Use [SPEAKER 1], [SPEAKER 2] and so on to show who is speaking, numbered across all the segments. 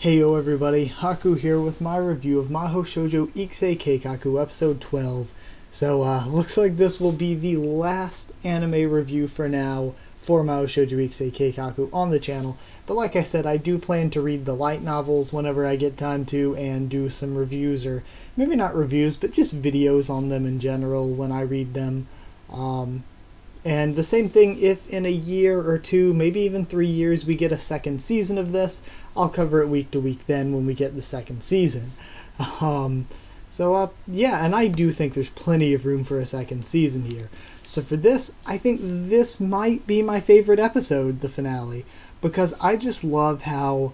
[SPEAKER 1] Heyo everybody, Haku here with my review of Mahou Shoujo Ikisei Keikaku episode 12. So, looks like this will be the last anime review for now for Mahou Shoujo Ikisei Keikaku on the channel. But like I said, I do plan to read the light novels whenever I get time to and do some reviews, or maybe not reviews, but just videos on them in general when I read them. And the same thing if in a year or two, maybe even 3 years, we get a second season of this, I'll cover it week to week then when we get the second season. Yeah, and I do think there's plenty of room for a second season here. So for this, I think this might be my favorite episode, the finale, because I just love how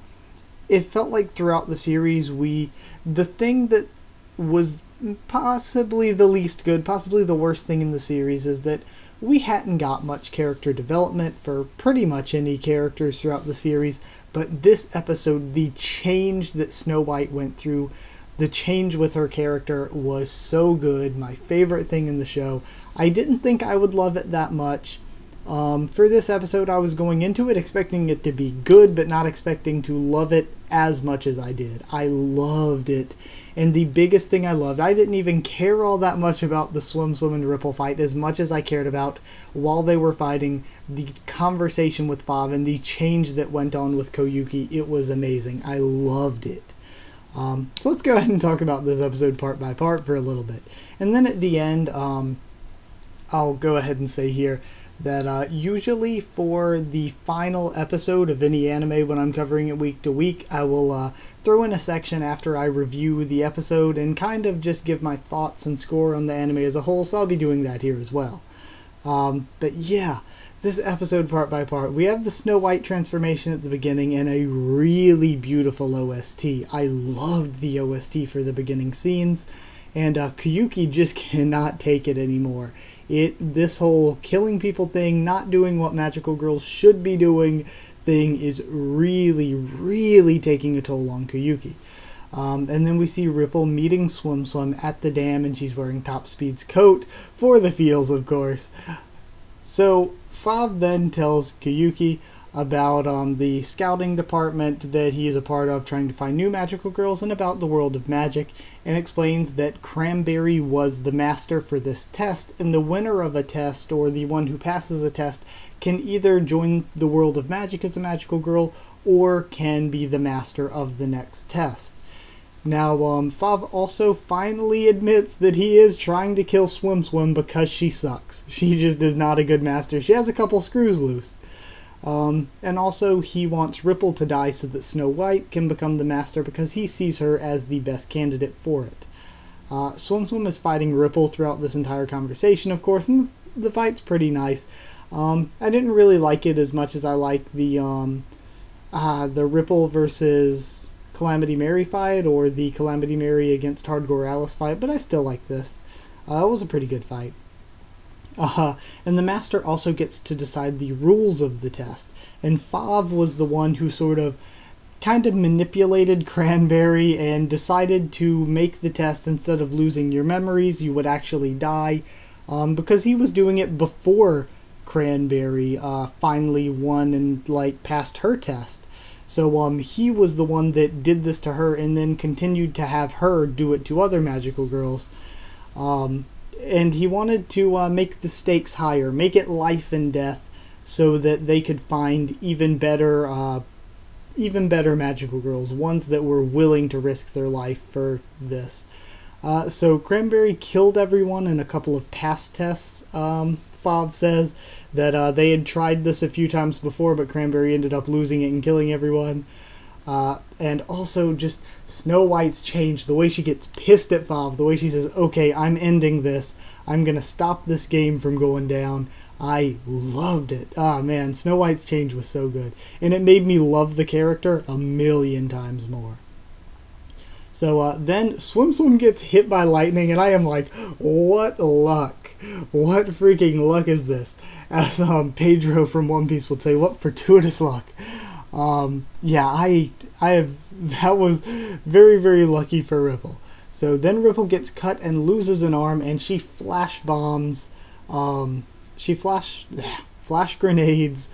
[SPEAKER 1] it felt like throughout the series the thing that was possibly the least good, possibly the worst thing in the series is that we hadn't got much character development for pretty much any characters throughout the series, but this episode, the change that Snow White went through, the change with her character was so good, my favorite thing in the show. I didn't think I would love it that much. For this episode, I was going into it expecting it to be good, but not expecting to love it as much as I did. I loved it. And the biggest thing I loved, I didn't even care all that much about the Swim and Ripple fight as much as I cared about, while they were fighting, the conversation with Fav and the change that went on with Koyuki. It was amazing. I loved it. So let's go ahead and talk about this episode part by part for a little bit. And then at the end, I'll go ahead and say here that usually for the final episode of any anime, when I'm covering it week to week, I will throw in a section after I review the episode and kind of just give my thoughts and score on the anime as a whole, so I'll be doing that here as well. But yeah, this episode part by part, we have the Snow White transformation at the beginning and a really beautiful OST. I loved the OST for the beginning scenes, and Koyuki just cannot take it anymore. This whole killing people thing, not doing what magical girls should be doing thing is really, really taking a toll on Koyuki. And then we see Ripple meeting Swim at the dam, and she's wearing Top Speed's coat for the feels, of course. So Fav then tells Koyuki about the scouting department that he is a part of, trying to find new magical girls, and about the world of magic, and explains that Cranberry was the master for this test, and the winner of a test, or the one who passes a test, can either join the world of magic as a magical girl, or can be the master of the next test. Now, Fav also finally admits that he is trying to kill Swim because she sucks. She just is not a good master. She has a couple screws loose. And also he wants Ripple to die so that Snow White can become the master because he sees her as the best candidate for it. Swim is fighting Ripple throughout this entire conversation, of course, and the fight's pretty nice. I didn't really like it as much as I like the Ripple versus Calamity Mary fight, or the Calamity Mary against Hardcore Alice fight, but I still like this. It was a pretty good fight. And the master also gets to decide the rules of the test. And Fav was the one who sort of kind of manipulated Cranberry and decided to make the test, instead of losing your memories, you would actually die. Because he was doing it before Cranberry finally won and passed her test. So he was the one that did this to her and then continued to have her do it to other magical girls. And he wanted to make the stakes higher, make it life and death, so that they could find even better magical girls, ones that were willing to risk their life for this. So Cranberry killed everyone in a couple of past tests. Fav says that they had tried this a few times before, but Cranberry ended up losing it and killing everyone. And also just Snow White's change, the way she gets pissed at Fav, the way she says, okay, I'm ending this, I'm gonna stop this game from going down. I loved it. Man, Snow White's change was so good, and it made me love the character a million times more. So then Swim gets hit by lightning, and I am like, what luck, what freaking luck is this, as Pedro from One Piece would say, what fortuitous luck. That was very, very lucky for Ripple. So then Ripple gets cut and loses an arm, and she flash bombs, flash grenades,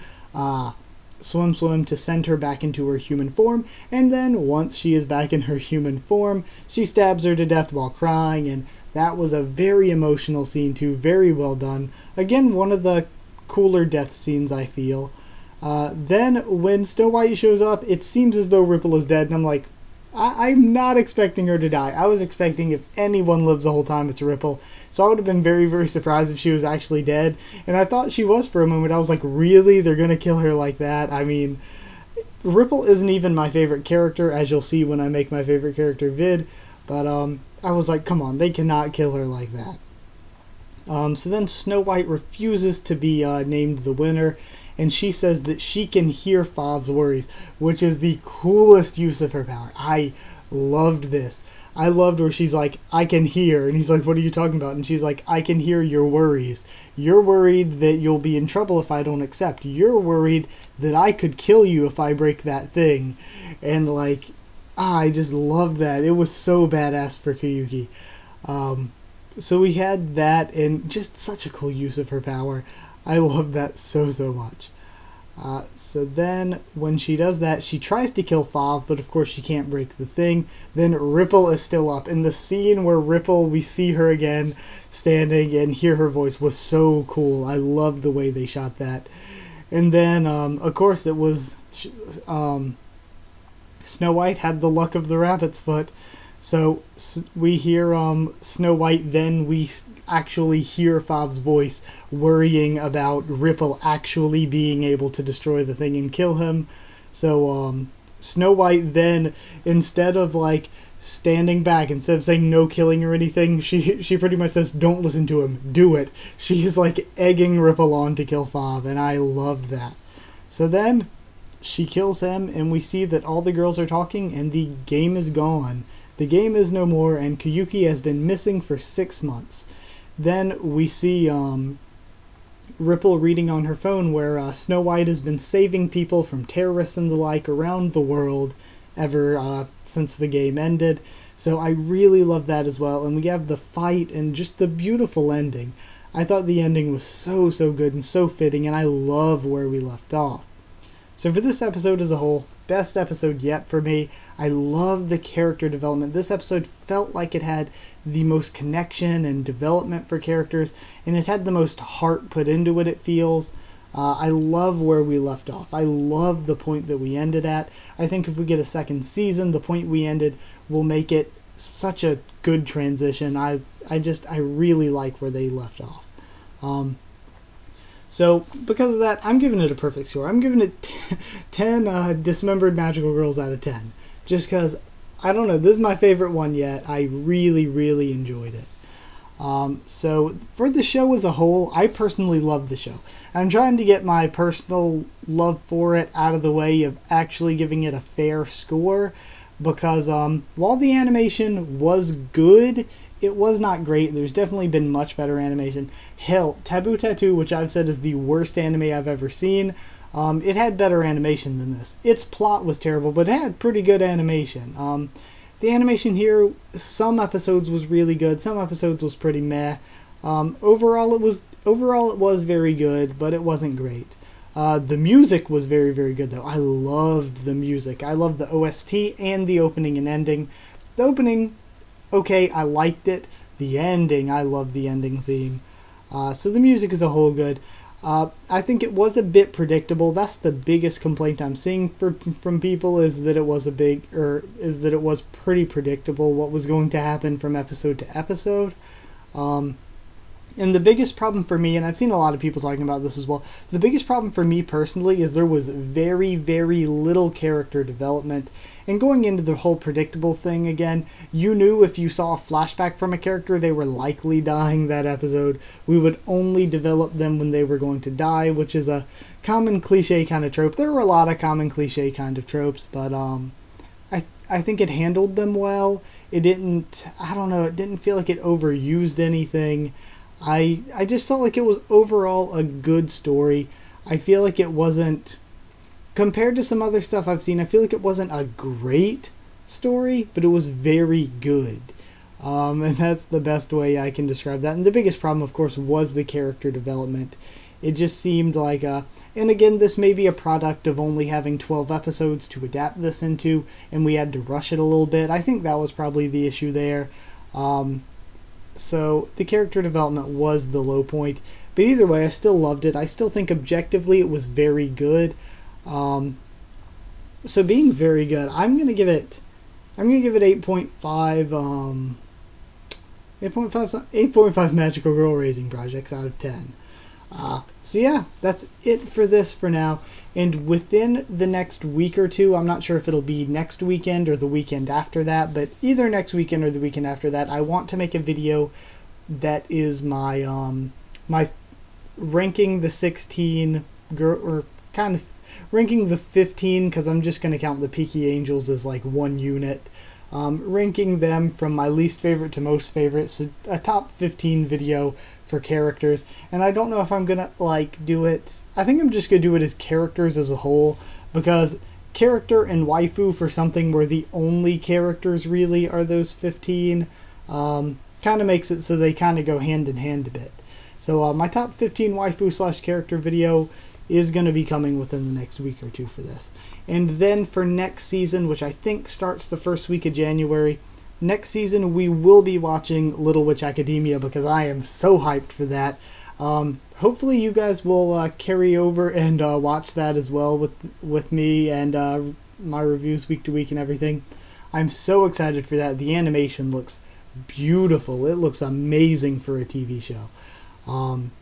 [SPEAKER 1] Swim to send her back into her human form, and then once she is back in her human form, she stabs her to death while crying, and that was a very emotional scene too, very well done. Again, one of the cooler death scenes, I feel. Then when Snow White shows up, it seems as though Ripple is dead, and I'm like, I'm not expecting her to die. I was expecting if anyone lives the whole time, it's Ripple. So I would have been very, very surprised if she was actually dead. And I thought she was for a moment. I was like, really? They're going to kill her like that? I mean, Ripple isn't even my favorite character, as you'll see when I make my favorite character vid. But I was like, come on, they cannot kill her like that. So then Snow White refuses to be named the winner, and she says that she can hear Fav's worries, which is the coolest use of her power. I loved this. I loved where she's like, I can hear, and he's like, what are you talking about? And she's like, I can hear your worries. You're worried that you'll be in trouble if I don't accept. You're worried that I could kill you if I break that thing. And like, I just loved that. It was so badass for Koyuki. So we had that, and just such a cool use of her power. I love that so much. So then, when she does that, she tries to kill Fav, but of course she can't break the thing. Then Ripple is still up. In the scene where Ripple, we see her again standing and hear her voice was so cool. I loved the way they shot that. And then, of course, it was Snow White had the luck of the rabbit's foot. So we hear Snow White, then we actually hear Fav's voice worrying about Ripple actually being able to destroy the thing and kill him. So Snow White then, instead of like standing back, instead of saying no killing or anything, she pretty much says, don't listen to him, do it. She's like egging Ripple on to kill Fav, and I loved that. So then she kills him, and we see that all the girls are talking, and the game is gone. The game is no more, and Koyuki has been missing for 6 months. Then we see Ripple reading on her phone where Snow White has been saving people from terrorists and the like around the world ever since the game ended. So I really love that as well. And we have the fight and just a beautiful ending. I thought the ending was so good and so fitting, and I love where we left off. So for this episode as a whole, best episode yet for me. I love the character development. This episode felt like it had the most connection and development for characters, and it had the most heart put into it feels. I love where we left off. I love the point that we ended at. I think if we get a second season, the point we ended will make it such a good transition. I really like where they left off. So, because of that, I'm giving it a perfect score. I'm giving it 10 Dismembered Magical Girls out of 10. Just because, I don't know, this is my favorite one yet. I really enjoyed it. So, for the show as a whole, I personally love the show. I'm trying to get my personal love for it out of the way of actually giving it a fair score. Because while the animation was good, it was not great. There's definitely been much better animation. Hell, Taboo Tattoo, which I've said is the worst anime I've ever seen, it had better animation than this. Its plot was terrible, but it had pretty good animation. The animation here, some episodes was really good, some episodes was pretty meh. Overall it was very good, but it wasn't great. The music was very good though. I loved the music. I loved the OST and the opening and ending. The opening, okay, I liked it. The ending, I loved the ending theme. So the music as a whole good. I think it was a bit predictable. That's the biggest complaint I'm seeing from people is that it was pretty predictable what was going to happen from episode to episode. And the biggest problem for me, and I've seen a lot of people talking about this as well, the biggest problem for me personally is there was very little character development. And going into the whole predictable thing again, you knew if you saw a flashback from a character, they were likely dying that episode. We would only develop them when they were going to die, which is a common cliche kind of trope. There were a lot of common cliche kind of tropes, but I think it handled them well. It didn't feel like it overused anything. I just felt like it was overall a good story. I feel like it wasn't, compared to some other stuff I've seen, I feel like it wasn't a great story, but it was very good. And that's the best way I can describe that. And the biggest problem, of course, was the character development. It just seemed like, And again, this may be a product of only having 12 episodes to adapt this into, and we had to rush it a little bit. I think that was probably the issue there. So the character development was the low point. But either way, I still loved it. I still think objectively it was very good. So being very good, I'm gonna give it 8.5. 8.5 magical girl raising projects out of 10. So yeah, that's it for this for now. And within the next week or two, I'm not sure if it'll be next weekend or the weekend after that, but either next weekend or the weekend after that, I want to make a video that is my my ranking the 16 girl, or kind of ranking the 15, because I'm just going to count the Peaky Angels as like one unit. Ranking them from my least favorite to most favorite, so a top 15 video for characters. And I don't know if I'm gonna like do it, I think I'm just gonna do it as characters as a whole, because character and waifu for something where the only characters really are those 15 kind of makes it so they kind of go hand in hand a bit. So my top 15 waifu slash character video is going to be coming within the next week or two for this. And then for next season, which I think starts the first week of January, next season we will be watching Little Witch Academia, because I am so hyped for that. Hopefully you guys will carry over and watch that as well with me and my reviews week to week and everything. I'm so excited for that. The animation looks beautiful. It looks amazing for a TV show.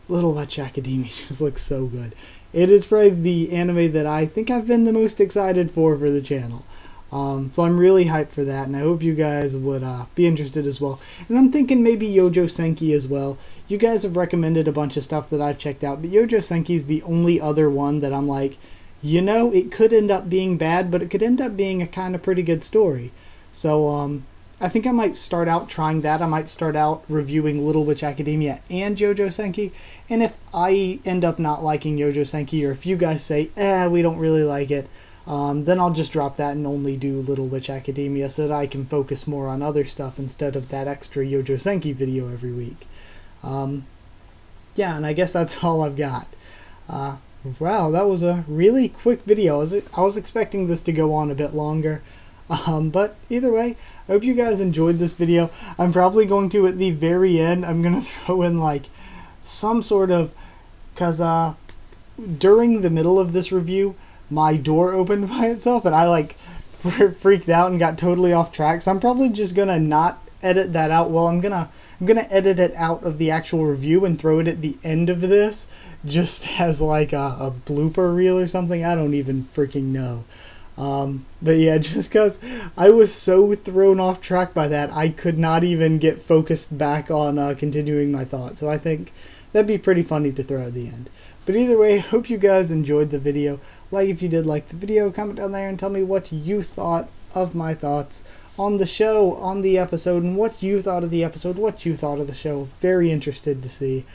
[SPEAKER 1] Little Witch Academia just looks so good. It is probably the anime that I think I've been the most excited for the channel. So I'm really hyped for that, and I hope you guys would be interested as well. And I'm thinking maybe Youjo Senki as well. You guys have recommended a bunch of stuff that I've checked out, but Youjo Senki is the only other one that I'm like, you know, it could end up being bad, but it could end up being a kind of pretty good story. So I think I might start out trying that. I might start out reviewing Little Witch Academia and Youjo Senki. And if I end up not liking Youjo Senki, or if you guys say, we don't really like it, then I'll just drop that and only do Little Witch Academia so that I can focus more on other stuff instead of that extra Youjo Senki video every week. Yeah, and I guess that's all I've got. Wow, that was a really quick video. I was expecting this to go on a bit longer. But either way, I hope you guys enjoyed this video. I'm probably going to, at the very end, I'm going to throw in like some sort of, because during the middle of this review, my door opened by itself and I like freaked out and got totally off track. So I'm probably just going to not edit that out. Well, I'm gonna edit it out of the actual review and throw it at the end of this, just as like a blooper reel or something. I don't even freaking know. But yeah, just because I was so thrown off track by that, I could not even get focused back on continuing my thought. So I think that'd be pretty funny to throw at the end. But either way, hope you guys enjoyed the video. Like if you did like the video, comment down there and tell me what you thought of my thoughts on the show, on the episode, and what you thought of the episode, what you thought of the show. Very interested to see.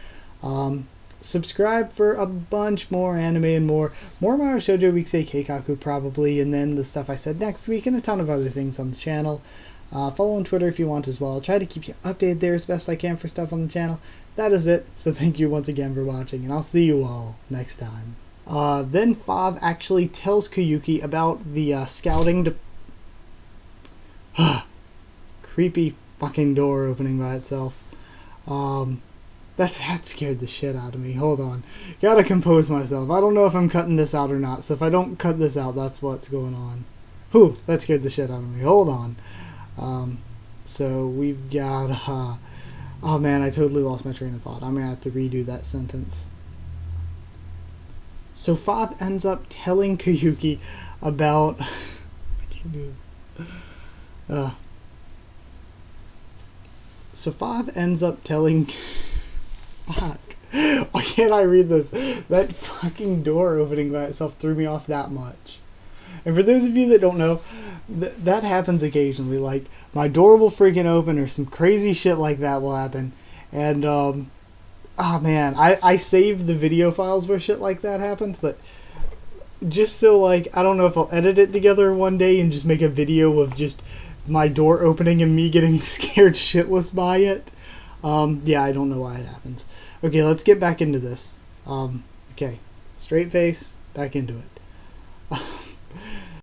[SPEAKER 1] Subscribe for a bunch more anime and more Mario Shoujo Weeksei Keikaku probably, and then the stuff I said next week, and a ton of other things on the channel. Follow on Twitter if you want as well. I'll try to keep you updated there as best I can for stuff on the channel. That is it, so thank you once again for watching, and I'll see you all next time. Then Fav actually tells Koyuki about the scouting creepy fucking door opening by itself. That scared the shit out of me. Hold on. Gotta compose myself. I don't know if I'm cutting this out or not, so if I don't cut this out, that's what's going on. Whew, that scared the shit out of me. Hold on. So we've got, oh man, I totally lost my train of thought. I'm gonna have to redo that sentence. So Fav ends up telling Koyuki about, I can't do it. So Fav ends up telling, fuck, why can't I read this? That fucking door opening by itself threw me off that much. And for those of you that don't know, that happens occasionally. Like, my door will freaking open or some crazy shit like that will happen. And, oh man, I save the video files where shit like that happens, but just so, like, I don't know if I'll edit it together one day and just make a video of just my door opening and me getting scared shitless by it. Yeah, I don't know why it happens. Okay, let's get back into this. Okay, Straight face, back into it.